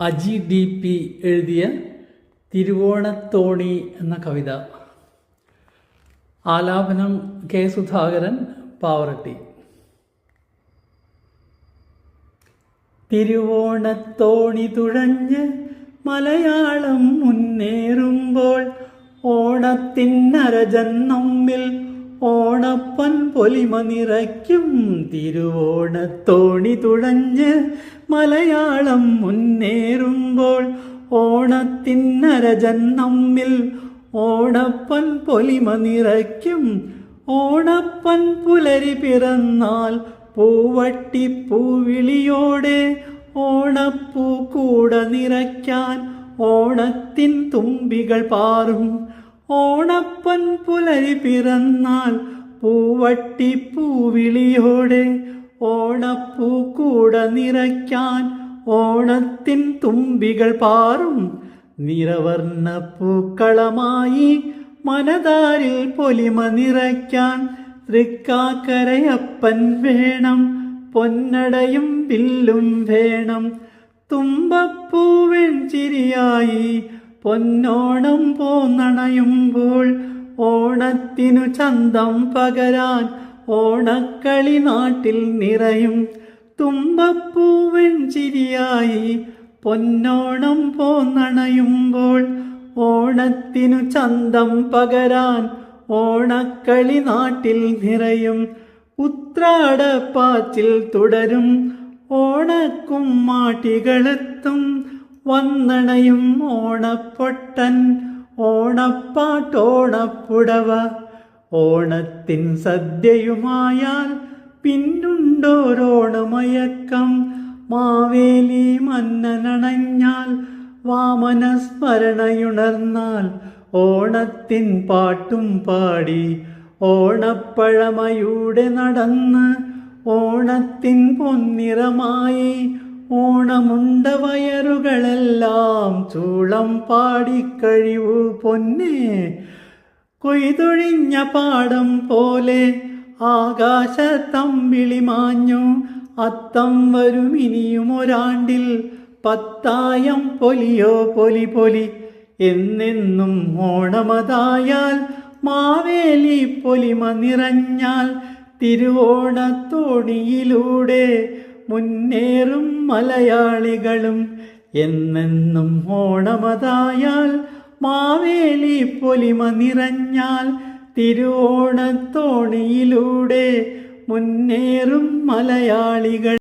Aji DP എഴുതിയ തിരുവോണത്തോണി എന്ന കവിത. ആലാപനം K. സുധാകരൻ, പാവറട്ടി. തിരുവോണത്തോണി തുഴഞ്ഞ് മലയാളം മുന്നേറുമ്പോൾ ഓണത്തിനരജൻ നമ്മിൽ ഓണപ്പൻ പൊലിമ നിറയ്ക്കും. തിരുവോണത്തോണി തുഴഞ്ഞ് മലയാളം മുന്നേറുമ്പോൾ ഓണത്തിനരജൻ നമ്മിൽ ഓണപ്പൻ പൊലിമ നിറയ്ക്കും. ഓണപ്പൻ പുലരി പിറന്നാൽ പൂവട്ടിപ്പൂവിളിയോടെ ഓണപ്പൂ കൂട നിറയ്ക്കാൻ ഓണത്തിൻ തുമ്പികൾ പാറും. ഓണപ്പൻ പുലരി പിറന്നാൽ പൂവട്ടിപ്പൂവിളിയോടെ ഓണപ്പൂ കൂട നിറയ്ക്കാൻ ഓണത്തിൻ തുമ്പികൾ പാറും. നിറവർണ്ണ പൂക്കളമായി മനതാരിൽ പൊലിമ നിറയ്ക്കാൻ തൃക്കാക്കരയപ്പൻ വേണം, പൊന്നടയും വില്ലും വേണം. തുമ്പപ്പൂവൻ ചിരിയായി പൊന്നോണം പോന്നണയുമ്പോൾ ഓണത്തിനു ചന്തം പകരാൻ ഓണക്കളി നാട്ടിൽ നിറയും. തുമ്പപ്പൂവൻ ചിരിയായി പൊന്നോണം പോന്നണയുമ്പോൾ ഓണത്തിനു ചന്തം പകരാൻ ഓണക്കളി നാട്ടിൽ നിറയും. ഉത്രാടപ്പാച്ചിൽ തുടരും, ഓണക്കുമ്മാട്ടികളെത്തും, വന്നണയും ഓണപ്പൊട്ടൻ, ഓണപ്പാട്ടോണപ്പുടവ. ഓണത്തിൻ സദ്യയുമായാൽ പിന്നുണ്ടോരോണമയക്കം. മാവേലി മന്നനണഞ്ഞാൽ വാമന സ്മരണയുണർന്നാൽ ഓണത്തിൻ പാട്ടും പാടി ഓണപ്പഴമയൂടെ നടന്ന് ഓണത്തിൻ പൊന്നിറമായി ഓണമുണ്ട വയറുകളെല്ലാം ചൂളം പാടിക്കഴിവു പൊന്നേ. കൊയ്തൊഴിഞ്ഞ പാടം പോലെ ആകാശത്തമ്പിളി മാഞ്ഞു. അത്തം വരും ഇനിയും ഒരാണ്ടിൽ പത്തായം പൊലിയോ പൊലി പൊലി. എന്നെന്നും ഓണമതായാൽ മാവേലി പൊലിമ നിറഞ്ഞാൽ തിരുവോണത്തോണിയിലൂടെ മുന്നേറും മലയാളികളും. എന്നെന്നും ഓണമതായാൽ മാവേലി പൊലിമ നിറഞ്ഞാൽ തിരുവോണത്തോണിയിലൂടെ മുന്നേറും മലയാളികൾ.